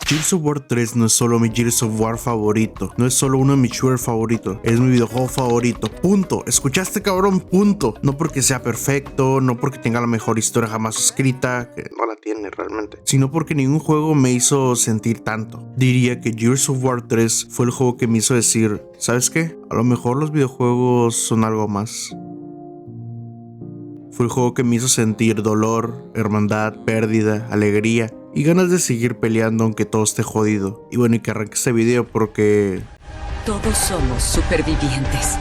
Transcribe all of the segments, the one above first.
Gears of War 3 no es solo mi Gears of War favorito, no es solo uno de mis shooters favoritos, es mi videojuego favorito, punto. ¿Escuchaste, cabrón? Punto. No porque sea perfecto, no porque tenga la mejor historia jamás escrita, que no la tiene realmente, sino porque ningún juego me hizo sentir tanto. Diría que Gears of War 3 fue el juego que me hizo decir, ¿sabes qué? A lo mejor los videojuegos son algo más. Fue el juego que me hizo sentir dolor, hermandad, pérdida, alegría y ganas de seguir peleando aunque todo esté jodido. Y bueno, y que arranque este video porque... todos somos supervivientes.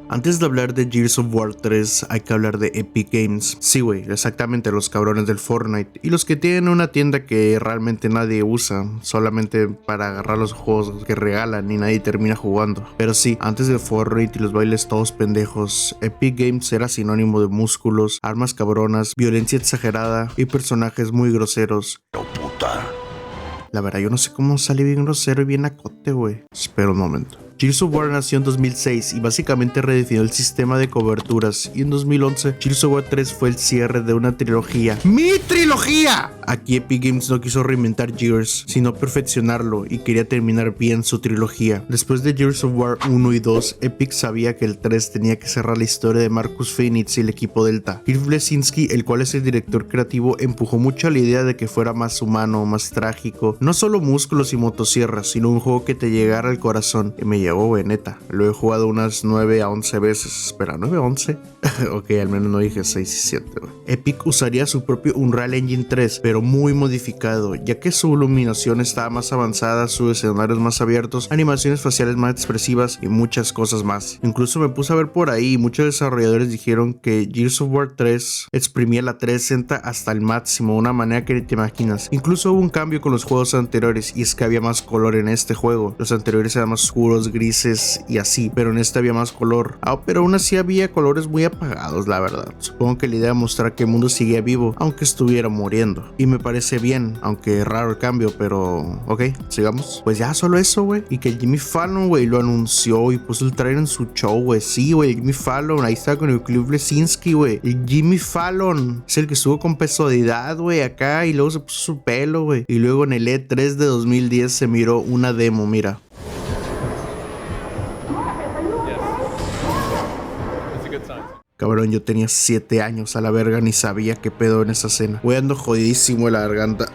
Antes de hablar de Gears of War 3, hay que hablar de Epic Games. Sí, güey, exactamente, los cabrones del Fortnite. Y los que tienen una tienda que realmente nadie usa, solamente para agarrar los juegos que regalan y nadie termina jugando. Pero sí, antes de Fortnite y los bailes todos pendejos, Epic Games era sinónimo de músculos, armas cabronas, violencia exagerada y personajes muy groseros. La verdad, yo no sé cómo sale bien grosero y bien acote, güey. Espera un momento. Gears of War nació en 2006 y básicamente redefinió el sistema de coberturas, y en 2011 Gears of War 3 fue el cierre de una trilogía. ¡Mi trilogía! Aquí Epic Games no quiso reinventar Gears, sino perfeccionarlo y quería terminar bien su trilogía. Después de Gears of War 1 y 2, Epic sabía que el 3 tenía que cerrar la historia de Marcus Phoenix y el equipo Delta. Cliff Bleszinski, el cual es el director creativo, empujó mucho a la idea de que fuera más humano, más trágico, no solo músculos y motosierras, sino un juego que te llegara al corazón. Y me llegó, güey, neta. Lo he jugado unas 9 a 11 veces. Espera, ¿9 a 11? Ok, al menos no dije 6 y 7, güey. Epic usaría su propio Unreal Engine 3, pero muy modificado, ya que su iluminación estaba más avanzada, sus escenarios más abiertos, animaciones faciales más expresivas y muchas cosas más. Incluso me puse a ver por ahí y muchos desarrolladores dijeron que Gears of War 3 exprimía la 360 hasta el máximo, de una manera que ni te imaginas. Incluso hubo un cambio con los juegos anteriores, y es que había más color en este juego. Los anteriores eran más oscuros, grises y así, pero en este había más color. Pero aún así había colores muy apagados, la verdad. Supongo que la idea de mostrar que el mundo seguía vivo, aunque estuviera muriendo. Y me parece bien, aunque raro el cambio, pero ok, sigamos. Pues ya solo eso, güey. Y que el Jimmy Fallon, güey, lo anunció y puso el trailer en su show, güey. Sí, güey, el Jimmy Fallon, ahí está con el Cliff Bleszinski, güey. El Jimmy Fallon es el que estuvo con Pesodidad, güey, acá, y luego se puso su pelo, güey. Y luego en el E3 de 2010 se miró una demo, mira. Cabrón, yo tenía 7 años a la verga, ni sabía qué pedo en esa escena. Voy ando jodidísimo de la garganta.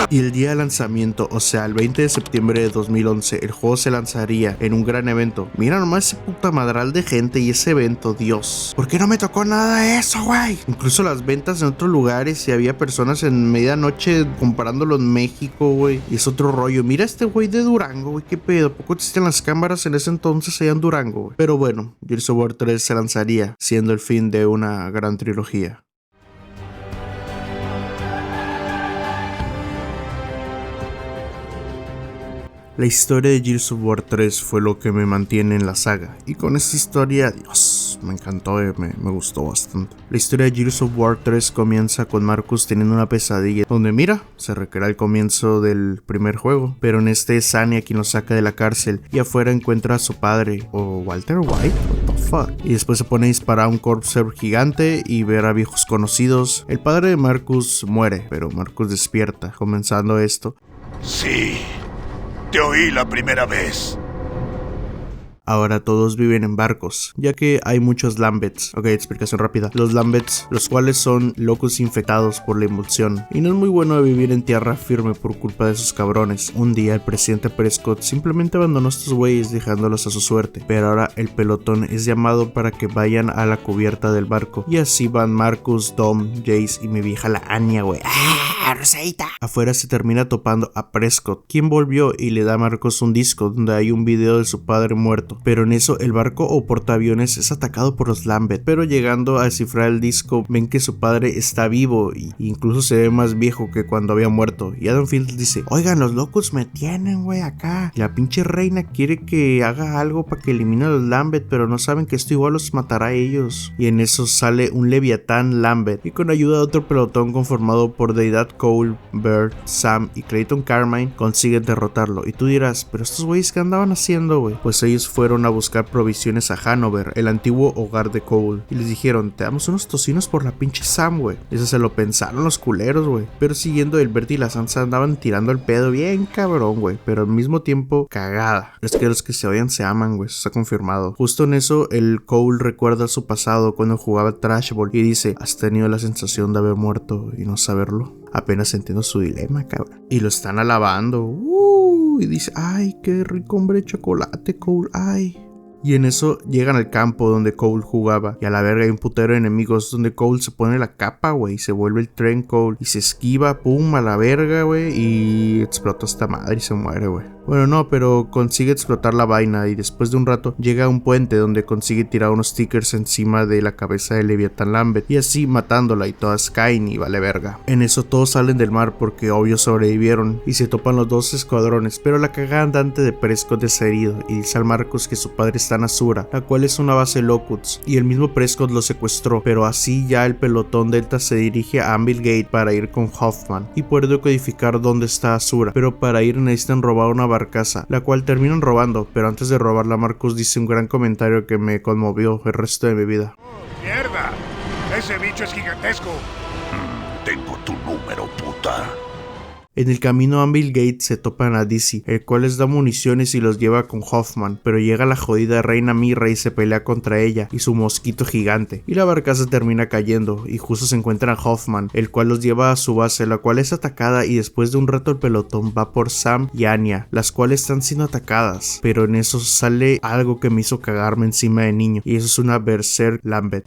Y el día de lanzamiento, o sea, el 20 de septiembre de 2011, el juego se lanzaría en un gran evento. Mira nomás ese puta madral de gente y ese evento, Dios. ¿Por qué no me tocó nada de eso, güey? Incluso las ventas en otros lugares, y había personas en medianoche comparándolo en México, güey. Y es otro rollo. Mira este güey de Durango, güey, qué pedo. ¿Poco existen las cámaras en ese entonces allá en Durango, güey? Pero bueno, Gears of War 3 se lanzaría, siendo el fin de una gran trilogía. La historia de Gears of War 3 fue lo que me mantiene en la saga, y con esta historia, Dios, me encantó, me gustó bastante. La historia de Gears of War 3 comienza con Marcus teniendo una pesadilla, donde mira, se recrea el comienzo del primer juego, pero en este es Anya quien lo saca de la cárcel, y afuera encuentra a su padre, o Walter White, what the fuck, y después se pone a disparar a un corpser gigante y ver a viejos conocidos. El padre de Marcus muere, pero Marcus despierta, comenzando esto. Sí. Te oí la primera vez. Ahora todos viven en barcos, ya que hay muchos Lambets. Ok, explicación rápida. Los Lambets, los cuales son locos infectados por la emulsión, y no es muy bueno de vivir en tierra firme por culpa de esos cabrones. Un día el presidente Prescott simplemente abandonó a estos güeyes dejándolos a su suerte, pero ahora el pelotón es llamado para que vayan a la cubierta del barco, y así van Marcus, Dom, Jace y mi vieja la Anya, güey. ¡Ah, Rosita! Afuera se termina topando a Prescott, quien volvió y le da a Marcus un disco donde hay un video de su padre muerto. eso. Pero en eso el barco o portaaviones es atacado por los Lambeth. Pero llegando a descifrar el disco ven que su padre está vivo e incluso se ve más viejo que cuando había muerto. Y Adam Field dice: oigan, los locos me tienen, güey, acá. Y la pinche reina quiere que haga algo para que elimine a los Lambeth, pero no saben que esto igual los matará a ellos. Y en eso sale un Leviatán Lambeth y con ayuda de otro pelotón conformado por Deidad Cole, Bert, Sam y Clayton Carmine consiguen derrotarlo. Y tú dirás: pero estos güeyes ¿qué andaban haciendo, güey? Pues ellos fueron a buscar provisiones a Hanover, el antiguo hogar de Cole, y les dijeron: te damos unos tocinos por la pinche Sam, güey. Eso se lo pensaron los culeros, güey. Pero siguiendo, el Bert y la Sansa andaban tirando el pedo bien cabrón, güey, pero al mismo tiempo cagada. Es que los que se odian se aman, güey, eso está confirmado. Justo en eso el Cole recuerda su pasado cuando jugaba Trash Ball y dice: ¿has tenido la sensación de haber muerto y no saberlo? Apenas entiendo su dilema, cabrón. Y lo están alabando. Y dice: ay, qué rico hombre de chocolate, Cole, ay. Y en eso llegan al campo donde Cole jugaba. Y a la verga hay un putero de enemigos donde Cole se pone la capa, güey. Y se vuelve el tren Cole. Y se esquiva, pum, a la verga, güey. Y explota esta madre y se muere, güey. Bueno, no, pero consigue explotar la vaina. Y después de un rato llega a un puente donde consigue tirar unos stickers encima de la cabeza de Leviatán Lambeth. Y así matándola y todas caen y vale verga. En eso todos salen del mar porque obvio sobrevivieron. Y se topan los dos escuadrones. Pero la cagada andante de Prescott es herido. Y dice al Marcus que su padre está en Azura, la cual es una base Locusts, y el mismo Prescott lo secuestró, pero así ya el pelotón Delta se dirige a Anvil Gate para ir con Hoffman y poder decodificar dónde está Azura, pero para ir necesitan robar una barcaza, la cual terminan robando, pero antes de robarla Marcus dice un gran comentario que me conmovió el resto de mi vida. ¡Oh, mierda! ¡Ese bicho es gigantesco! Tengo tu número, puta. En el camino a Anvil Gate se topan a Dizzy, el cual les da municiones y los lleva con Hoffman, pero llega la jodida reina Myrrah y se pelea contra ella y su mosquito gigante, y la barcaza termina cayendo, y justo se encuentran a Hoffman, el cual los lleva a su base, la cual es atacada, y después de un rato el pelotón va por Sam y Anya, las cuales están siendo atacadas, pero en eso sale algo que me hizo cagarme encima de niño, y eso es una Berserk Lambeth.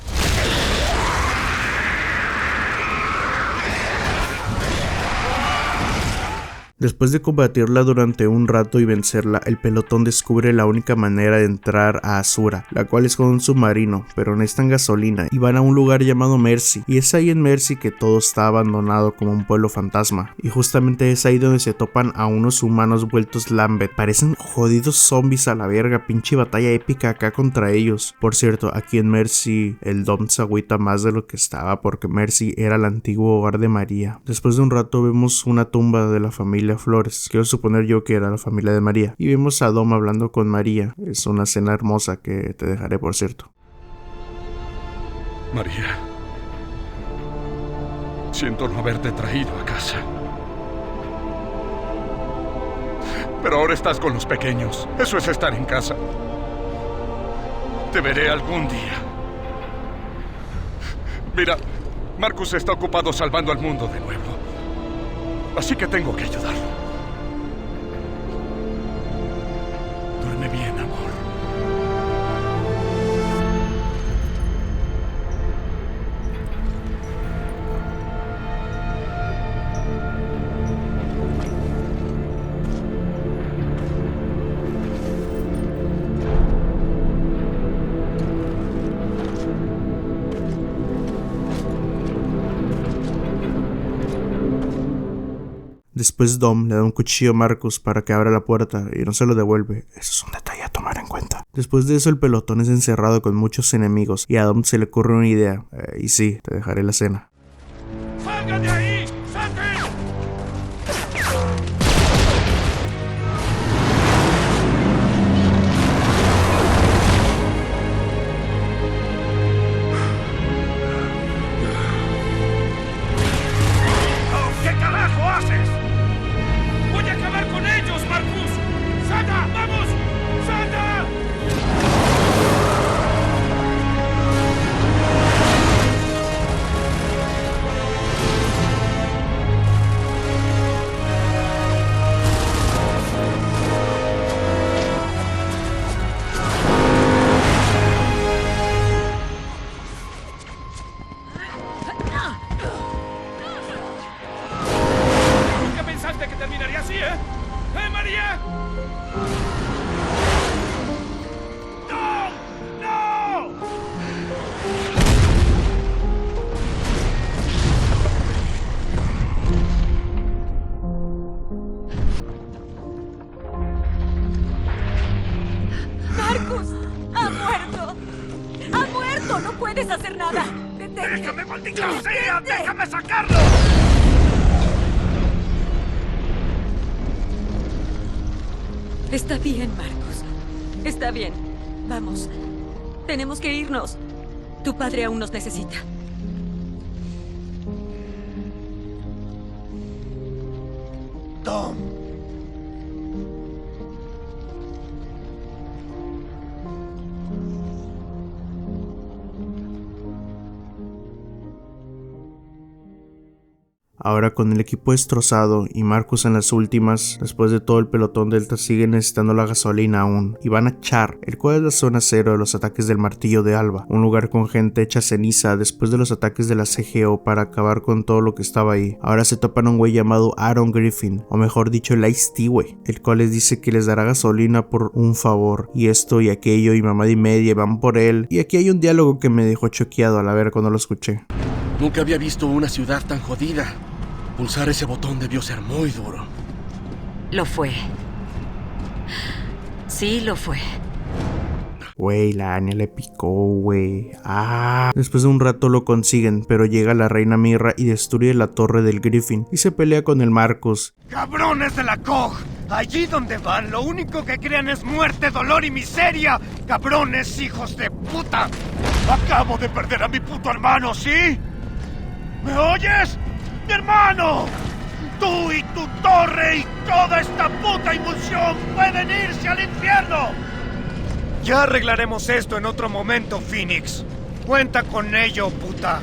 Después de combatirla durante un rato y vencerla, el pelotón descubre la única manera de entrar a Azura, la cual es con un submarino, pero necesitan gasolina y van a un lugar llamado Mercy, y es ahí en Mercy que todo está abandonado como un pueblo fantasma, y justamente es ahí donde se topan a unos humanos vueltos Lambeth, parecen jodidos zombies a la verga, pinche batalla épica acá contra ellos. Por cierto, aquí en Mercy el Dom se agüita más de lo que estaba porque Mercy era el antiguo hogar de María. Después de un rato vemos una tumba de la familia Flores, quiero suponer yo que era la familia de María, y vemos a Dom hablando con María. Es una escena hermosa que te dejaré, por cierto. María, siento no haberte traído a casa, pero ahora estás con los pequeños. Eso es estar en casa. Te veré algún día. Mira, Marcus está ocupado salvando al mundo de nuevo, así que tengo que ayudarlo. Duerme bien, amor. Después Dom le da un cuchillo a Marcus para que abra la puerta y no se lo devuelve. Eso es un detalle a tomar en cuenta. Después de eso el pelotón es encerrado con muchos enemigos y a Dom se le ocurre una idea. Y sí, te dejaré la escena. ¡Salgan de ahí! ¡Salgan! ¿Qué carajo haces? ¡Voy a acabar con ellos, Marcus! ¡Santa! ¡Vamos! ¡Santa! ¿Nunca pensaste que terminaría así, eh? ¡Eh, María! muerto! ¡Ha muerto! ¡No puedes hacer nada! ¡Detente! ¡Déjame, maldita sea! ¡Déjame sacarlo! Está bien, Marcus. Está bien. Vamos. Tenemos que irnos. Tu padre aún nos necesita. Tom. Ahora con el equipo destrozado y Marcus en las últimas, después de todo el pelotón Delta sigue necesitando la gasolina aún, y van a Char, el cual es la zona cero de los ataques del Martillo de Alba, un lugar con gente hecha ceniza después de los ataques de la CGO para acabar con todo lo que estaba ahí. Ahora se topan a un güey llamado Aaron Griffin, o mejor dicho el Ice-T, güey, el cual les dice que les dará gasolina por un favor, y esto y aquello y mamada y media, van por él, y aquí hay un diálogo que me dejó choqueado a la ver cuando lo escuché. Nunca había visto una ciudad tan jodida. Pulsar ese botón debió ser muy duro. Lo fue. Sí, lo fue. Güey, la Anya le picó, güey. Después de un rato lo consiguen, pero llega la reina Mirra y destruye la torre del Griffin y se pelea con el Marcus. ¡Cabrones de la COG! Allí donde van, lo único que crean es muerte, dolor y miseria. ¡Cabrones, hijos de puta! Acabo de perder a mi puto hermano, ¿sí? ¿Me oyes? ¡Mi hermano! Tú y tu torre y toda esta puta emulsión pueden irse al infierno. Ya arreglaremos esto en otro momento, Phoenix. Cuenta con ello, puta.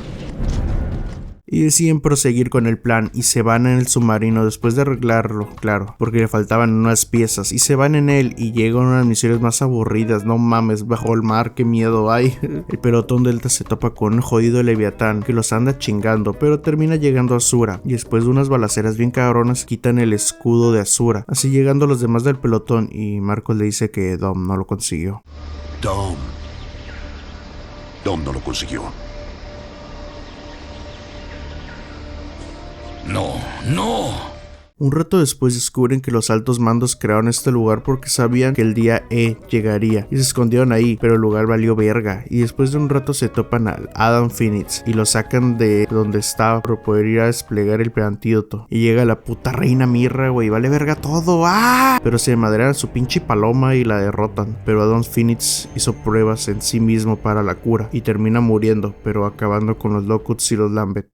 Y deciden proseguir con el plan y se van en el submarino después de arreglarlo, claro, porque le faltaban unas piezas, y se van en él y llegan unas misiones más aburridas. No mames, bajo el mar, qué miedo hay. El pelotón Delta se topa con un jodido Leviatán que los anda chingando, pero termina llegando a Azura, y después de unas balaceras bien cabronas quitan el escudo de Azura, así llegando los demás del pelotón, y Marcos le dice que Dom no lo consiguió. Dom no lo consiguió. No. Un rato después descubren que los altos mandos crearon este lugar porque sabían que el día E llegaría y se escondieron ahí, pero el lugar valió verga, y después de un rato se topan al Adam Phoenix y lo sacan de donde estaba para poder ir a desplegar el antídoto, y llega la puta reina Mirra, güey, vale verga todo, pero se madrean a su pinche paloma y la derrotan, pero Adam Phoenix hizo pruebas en sí mismo para la cura y termina muriendo, pero acabando con los Locusts y los Lambent.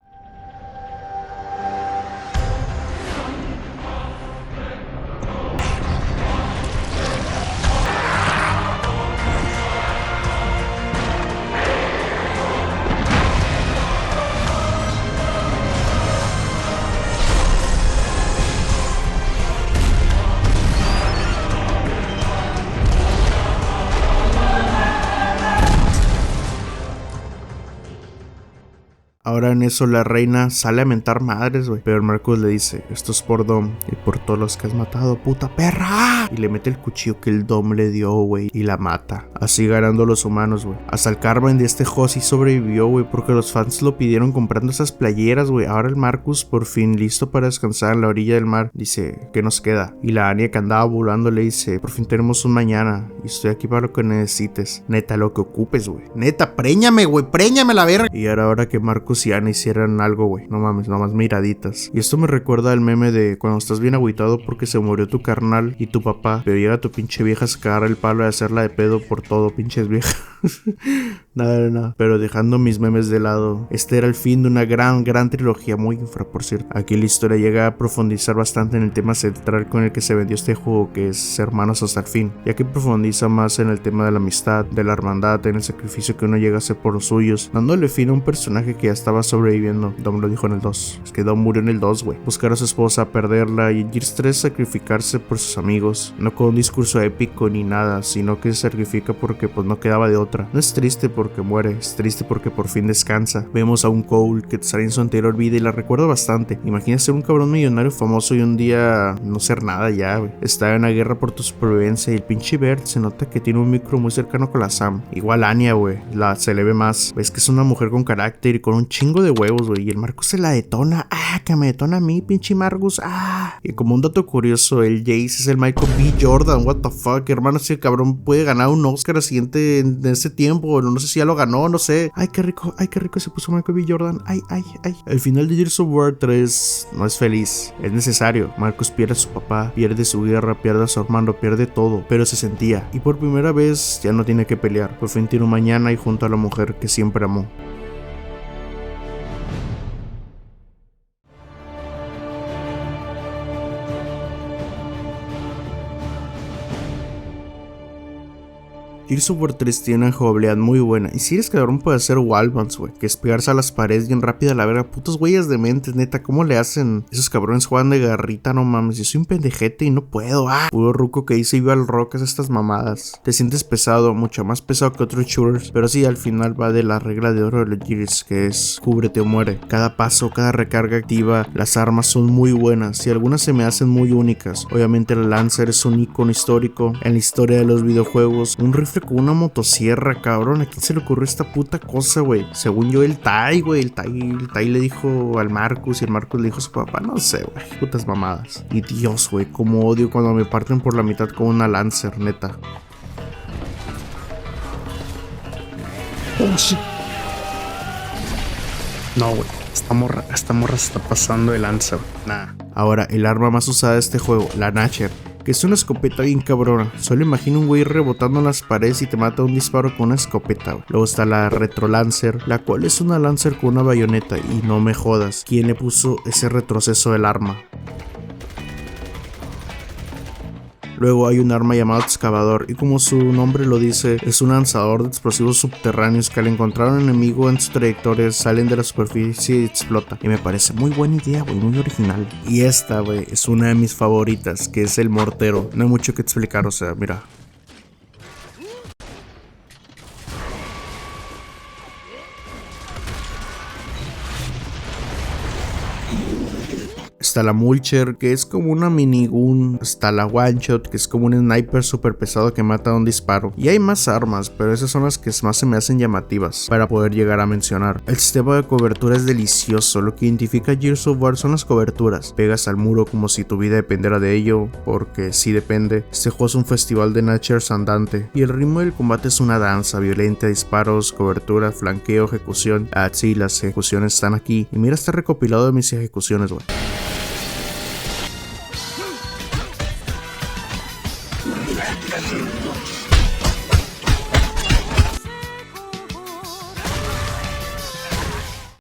Ahora en eso la reina sale a mentar madres, güey. Pero el Marcus le dice, esto es por Dom y por todos los que has matado, puta perra. Y le mete el cuchillo que el Dom le dio, güey, y la mata. Así ganando los humanos, güey. Hasta el Carmen de este Josie sobrevivió, güey, porque los fans lo pidieron comprando esas playeras, güey. Ahora el Marcus, por fin listo para descansar en la orilla del mar, dice, ¿qué nos queda? Y la Anya, que andaba volando, le dice, por fin tenemos un mañana y estoy aquí para lo que necesites. Neta, lo que ocupes, güey. Neta, préñame, güey, préñame la verga. Y ahora que Marcus y Ana hicieran algo, güey. No mames, nomás miraditas. Y esto me recuerda al meme de cuando estás bien agüitado porque se murió tu carnal y tu papá, pero llega tu pinche vieja a sacar el palo y a hacerla de pedo por todo, pinches viejas. Nada. Pero dejando mis memes de lado, este era el fin de una gran trilogía, muy infra, por cierto. Aquí la historia llega a profundizar bastante en el tema central con el que se vendió este juego, que es hermanos hasta el fin, ya que profundiza más en el tema de la amistad, de la hermandad, en el sacrificio que uno llega a hacer por los suyos, dándole fin a un personaje que ya estaba sobreviviendo. Dom lo dijo en el 2, es que Dom murió en el 2, güey. Buscar a su esposa, perderla, y en Gears 3 sacrificarse por sus amigos, no con un discurso épico ni nada, sino que se sacrifica porque pues no quedaba de otra. No es triste porque muere, es triste porque por fin descansa. Vemos a un Cole que sale en su anterior vida y la recuerdo bastante. Imagina ser un cabrón millonario famoso y un día no ser nada ya, güey. Estar en una guerra por tu supervivencia y el pinche Bert se nota que tiene un micro muy cercano con la Sam. Igual Anya, güey, se le ve más. Ves que es una mujer con carácter y con un chingo de huevos, güey. Y el Marcus se la detona. Que me detona a mí, pinche Marcus. Y como un dato curioso, el Jace es el Michael B. Jordan. What the fuck, hermano, ese cabrón puede ganar un Oscar siguiente en ese tiempo. No sé si ya lo ganó, no sé. Ay, qué rico se puso Michael B. Jordan. Ay. El final de Gears of War 3 no es feliz. Es necesario. Marcus pierde a su papá, pierde su guerra, pierde a su hermano, pierde todo. Pero se sentía. Y por primera vez ya no tiene que pelear. Por fin tiene un mañana y junto a la mujer que siempre amó. Gears of War 3 tiene una jugabilidad muy buena. Y si eres cabrón puede hacer wallbounce, güey. Que es pegarse a las paredes bien rápido a la verga. Putos güeyes de mentes, neta. ¿Cómo le hacen? Esos cabrones juegan de garrita, no mames. Yo soy un pendejete y no puedo. Puro ruco que dice iba al rocas estas mamadas. Te sientes pesado, mucho más pesado que otros shooters. Pero sí, al final va de la regla de oro de los Gears, que es cúbrete o muere. Cada paso, cada recarga activa. Las armas son muy buenas y algunas se me hacen muy únicas. Obviamente el Lancer es un icono histórico en la historia de los videojuegos. Un rifle con una motosierra, cabrón. ¿A quién se le ocurrió esta puta cosa, güey? Según yo, el Tai, güey. El Tai le dijo al Marcus y el Marcus le dijo a su papá. No sé, güey. Putas mamadas. Y Dios, güey, cómo odio cuando me parten por la mitad con una Lancer, neta. Oh, shit. No, güey. Esta morra se está pasando de lanza, güey. Nah. Ahora, el arma más usada de este juego, la Natcher, que es una escopeta bien cabrona. Solo imagina un güey rebotando en las paredes y te mata un disparo con una escopeta, güey. Luego está la Retro Lancer, la cual es una Lancer con una bayoneta. Y no me jodas, ¿quién le puso ese retroceso del arma? Luego hay un arma llamado excavador y como su nombre lo dice, es un lanzador de explosivos subterráneos que al encontrar a un enemigo en su trayectoria salen de la superficie y explota. Y me parece muy buena idea, güey, muy original. Y esta, güey, es una de mis favoritas, que es el mortero. No hay mucho que explicar, o sea, mira. Está la Mulcher, que es como una minigun. Está la One Shot, que es como un sniper super pesado que mata de un disparo. Y hay más armas, pero esas son las que más se me hacen llamativas para poder llegar a mencionar. El sistema de cobertura es delicioso. Lo que identifica a Gears of War son las coberturas. Pegas al muro como si tu vida dependiera de ello, porque sí depende. Este juego es un festival de Natchers andante. Y el ritmo del combate es una danza violenta, disparos, cobertura, flanqueo, ejecución. Sí, las ejecuciones están aquí. Y mira, está recopilado de mis ejecuciones, güey.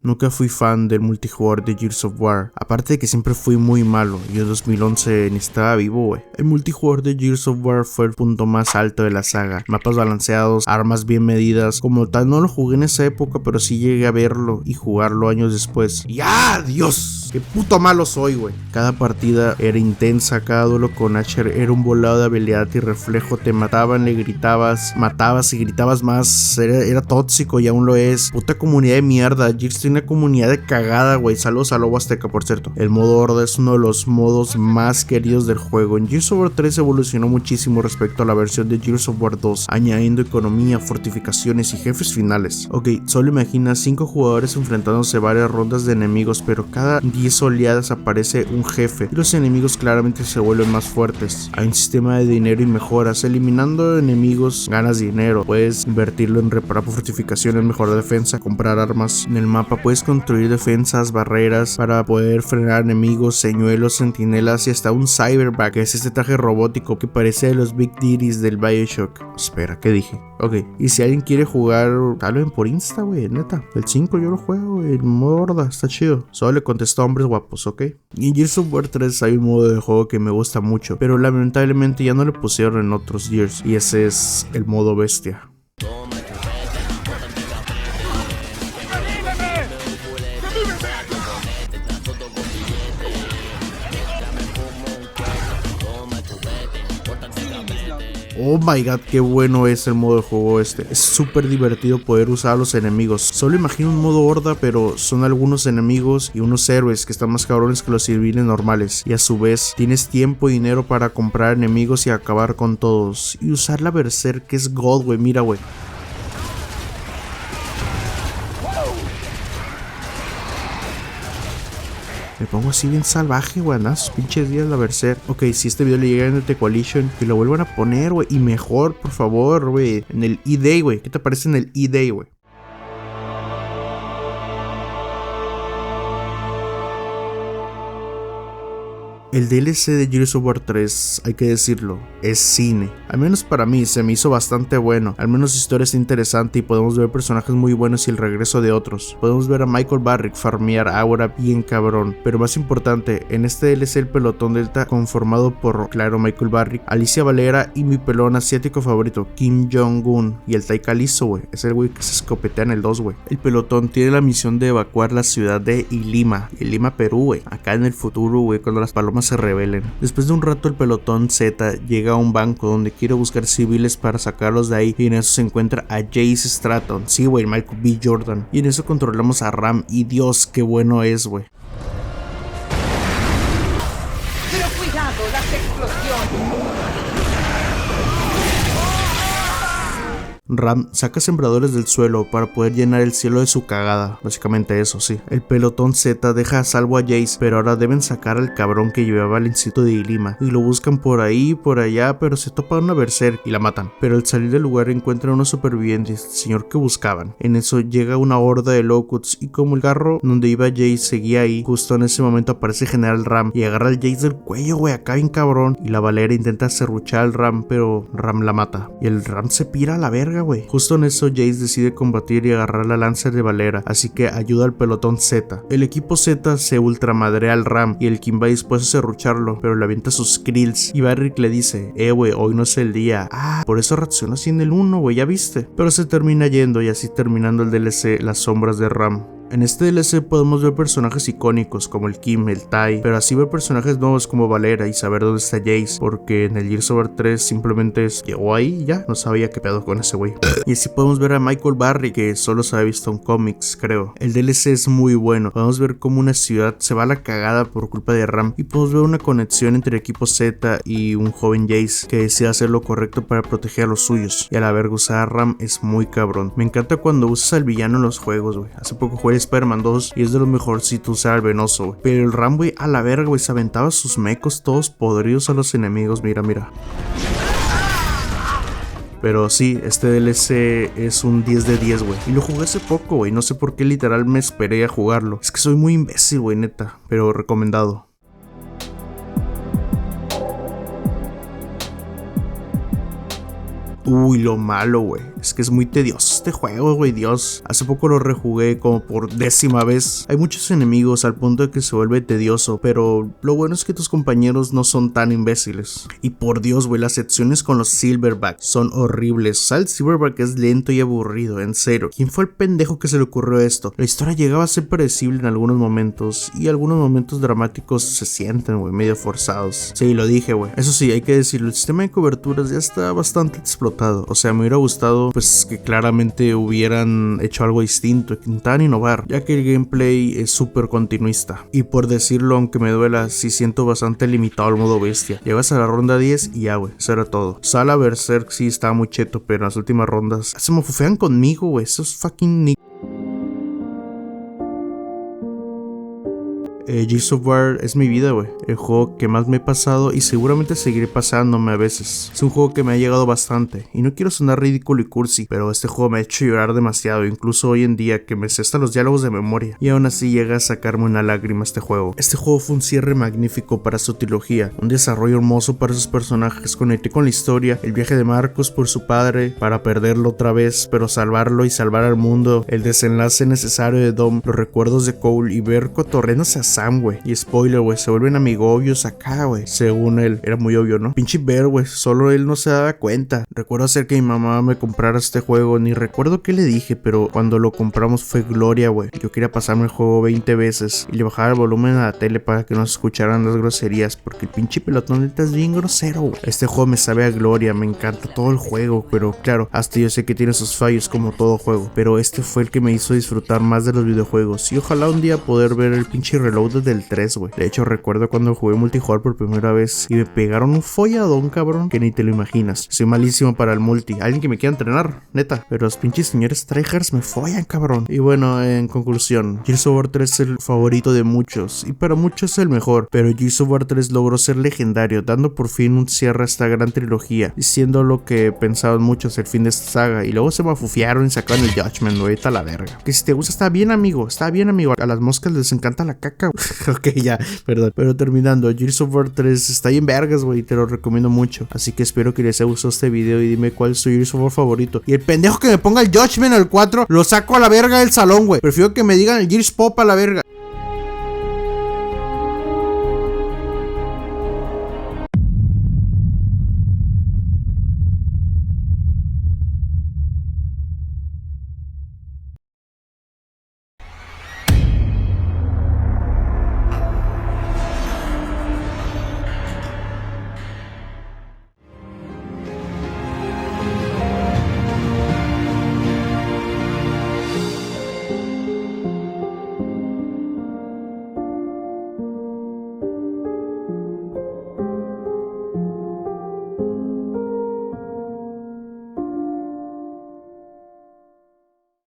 Nunca fui fan del multijugador de Gears of War, aparte de que siempre fui muy malo. Yo en 2011 ni estaba vivo, güey. El multijugador de Gears of War fue el punto más alto de la saga. Mapas balanceados, armas bien medidas. Como tal no lo jugué en esa época, pero sí llegué a verlo y jugarlo años después. ¡Y Dios! ¡Qué puto malo soy, güey! Cada partida era intensa, cada duelo con Asher era un volado de habilidad y reflejo. Te mataban, le gritabas, matabas y gritabas más. Era tóxico y aún lo es. Puta comunidad de mierda. Gears tiene una comunidad de cagada, güey. Saludos a Lobo Azteca, por cierto. El modo horda es uno de los modos más queridos del juego. En Gears of War 3 evolucionó muchísimo respecto a la versión de Gears of War 2, añadiendo economía, fortificaciones y jefes finales. Ok, solo imagina 5 jugadores enfrentándose varias rondas de enemigos, pero cada 10 oleadas aparece un jefe y los enemigos claramente se vuelven más fuertes. Hay un sistema de dinero y mejoras. Eliminando enemigos ganas dinero. Puedes invertirlo en reparar fortificaciones, mejorar defensa, comprar armas. En el mapa puedes construir defensas, barreras para poder frenar enemigos, señuelos, centinelas y hasta un cyberback, que es este traje robótico que parece de los Big Daddies del Bioshock. Espera, ¿qué dije? Ok, y si alguien quiere jugar, hablen por Insta, güey, neta. El 5 yo lo juego, el modo horda, está chido. Solo le contesto a hombres guapos, ¿ok? Y en Gears of War 3 hay un modo de juego que me gusta mucho, pero lamentablemente ya no lo pusieron en otros Gears, y ese es el modo bestia. Oh my god, qué bueno es el modo de juego este. Es súper divertido poder usar a los enemigos. Solo imagino un modo horda, pero son algunos enemigos y unos héroes que están más cabrones que los civiles normales. Y a su vez, tienes tiempo y dinero para comprar enemigos y acabar con todos. Y usar la Berserk, que es God, güey. Mira, güey. Me pongo así bien salvaje, güey, nada, sus pinches días la Berserk. Ok, si este video le llega en el The Coalition, que lo vuelvan a poner, güey. Y mejor, por favor, güey. En el E-Day, güey. ¿Qué te parece en el E-Day, güey? El DLC de Gears of War 3, hay que decirlo, es cine. Al menos para mí se me hizo bastante bueno. Al menos la historia está interesante y podemos ver personajes muy buenos y el regreso de otros. Podemos ver a Michael Barrick farmear ahora bien cabrón. Pero más importante, en este DLC el pelotón Delta conformado por, claro, Michael Barrick, Alicia Valera y mi pelón asiático favorito, Kim Jong-un. Y el Tai Kalisto, güey, es el güey que se escopetea en el 2, güey. El pelotón tiene la misión de evacuar la ciudad de Ilima, Perú, güey. Acá en el futuro, güey, cuando las palomas se rebelen. Después de un rato el pelotón Z llega a un banco donde quiere buscar civiles para sacarlos de ahí y en eso se encuentra a Jace Stratton, sí güey, Michael B. Jordan, y en eso controlamos a Ram y Dios, qué bueno es, güey. Pero cuidado, las explosiones. Ram saca sembradores del suelo para poder llenar el cielo de su cagada, básicamente eso, sí. El pelotón Z deja a salvo a Jace, pero ahora deben sacar al cabrón que llevaba al instituto de Ilima, y lo buscan por ahí y por allá, pero se topa una Berserk y la matan. Pero al salir del lugar encuentran a unos supervivientes, el señor que buscaban. En eso llega una horda de Locusts y como el carro donde iba Jace seguía ahí, justo en ese momento aparece General Ram y agarra al Jace del cuello, güey, acá bien cabrón, y la Valera intenta serruchar al Ram, pero Ram la mata, y el Ram se pira a la verga, güey. Justo en eso Jace decide combatir y agarrar la lanza de Valera, así que ayuda al pelotón Z. El equipo Z se ultramadrea al Ram y el Kim va dispuesto a serrucharlo, pero le avienta sus krills y Barrick le dice, güey, hoy no es el día. Por eso reaccionó así en el 1, güey, ya viste. Pero se termina yendo y así terminando el DLC Las sombras de Ram. En este DLC podemos ver personajes icónicos como el Kim, el Tai, pero así ver personajes nuevos como Valera y saber dónde está Jace, porque en el Gears of War 3 simplemente llegó ahí y ya, no sabía qué pedo con ese güey. Y así podemos ver a Michael Barrick, que solo se había visto en cómics, creo. El DLC es muy bueno, podemos ver cómo una ciudad se va a la cagada por culpa de Ram y podemos ver una conexión entre equipo Z y un joven Jace que decide hacer lo correcto para proteger a los suyos, y a la verga usar a Ram es muy cabrón. Me encanta cuando usas al villano en los juegos, güey. Hace poco jugué Spider-Man 2 y es de los mejorcitos usar al venoso, güey. Pero el Ram, güey, a la verga, güey, se aventaba sus mecos todos podridos a los enemigos, mira. Pero sí, este DLC es un 10 de 10, güey. Y lo jugué hace poco, güey. No sé por qué literal me esperé a jugarlo. Es que soy muy imbécil, güey, neta. Pero recomendado. Uy, lo malo, güey. Es que es muy tedioso este juego, güey, Dios. Hace poco lo rejugué como por 10ª vez. Hay muchos enemigos al punto de que se vuelve tedioso, pero lo bueno es que tus compañeros no son tan imbéciles. Y por Dios, güey, las secciones con los Silverback son horribles. O sea, el Silverback es lento y aburrido, en serio. ¿Quién fue el pendejo que se le ocurrió esto? La historia llegaba a ser predecible en algunos momentos y algunos momentos dramáticos se sienten, güey, medio forzados. Sí, lo dije, güey. Eso sí, hay que decirlo, el sistema de coberturas ya está bastante explotado. O sea, me hubiera gustado pues que claramente hubieran hecho algo distinto, que intentaran innovar, ya que el gameplay es súper continuista. Y por decirlo, aunque me duela, sí siento bastante limitado el modo bestia. Llegas a la ronda 10 y ya, güey, eso era todo. Sala Berserk sí estaba muy cheto, pero en las últimas rondas se mofufean conmigo, güey, esos fucking Gears of War es mi vida, güey. El juego que más me he pasado y seguramente seguiré pasándome a veces. Es un juego que me ha llegado bastante. Y no quiero sonar ridículo y cursi, pero este juego me ha hecho llorar demasiado. Incluso hoy en día que me sé hasta los diálogos de memoria. Y aún así llega a sacarme una lágrima este juego. Este juego fue un cierre magnífico para su trilogía. Un desarrollo hermoso para sus personajes. Conecté con la historia. El viaje de Marcus por su padre para perderlo otra vez, pero salvarlo y salvar al mundo. El desenlace necesario de Dom. Los recuerdos de Cole y ver cotorreándose a Sam, güey. Y spoiler, güey, se vuelven amigobios acá, güey. Según él, era muy obvio, ¿no? Pinche Bear, güey, solo él no se daba cuenta. Recuerdo hacer que mi mamá me comprara este juego, ni recuerdo qué le dije, pero cuando lo compramos fue gloria, güey. Yo quería pasarme el juego 20 veces y le bajaba el volumen a la tele para que no se escucharan las groserías, porque el pinche pelotón neta es bien grosero, güey. Este juego me sabe a gloria, me encanta todo el juego, pero claro, hasta yo sé que tiene sus fallos como todo juego, pero este fue el que me hizo disfrutar más de los videojuegos y ojalá un día poder ver el pinche reload del 3, güey. De hecho, recuerdo cuando jugué multijugador por primera vez y me pegaron un folladón, cabrón, que ni te lo imaginas. Soy malísimo para el multi. Alguien que me quiera entrenar, neta. Pero los pinches señores tryhards me follan, cabrón. Y bueno, en conclusión, Gears of War 3 es el favorito de muchos y para muchos es el mejor, pero Gears of War 3 logró ser legendario, dando por fin un cierre a esta gran trilogía y siendo lo que pensaban muchos el fin de esta saga. Y luego se mafufiaron y sacaron el Judgment, güey, está la verga. Que si te gusta, está bien, amigo. A las moscas les encanta la caca. Ok, ya, perdón. Pero terminando, Gears of War 3 está bien vergas, güey, te lo recomiendo mucho. Así que espero que les haya gustado este video y dime cuál es su Gears of War favorito. Y el pendejo que me ponga el Judgment o el 4, lo saco a la verga del salón, güey. Prefiero que me digan el Gears Pop a la verga.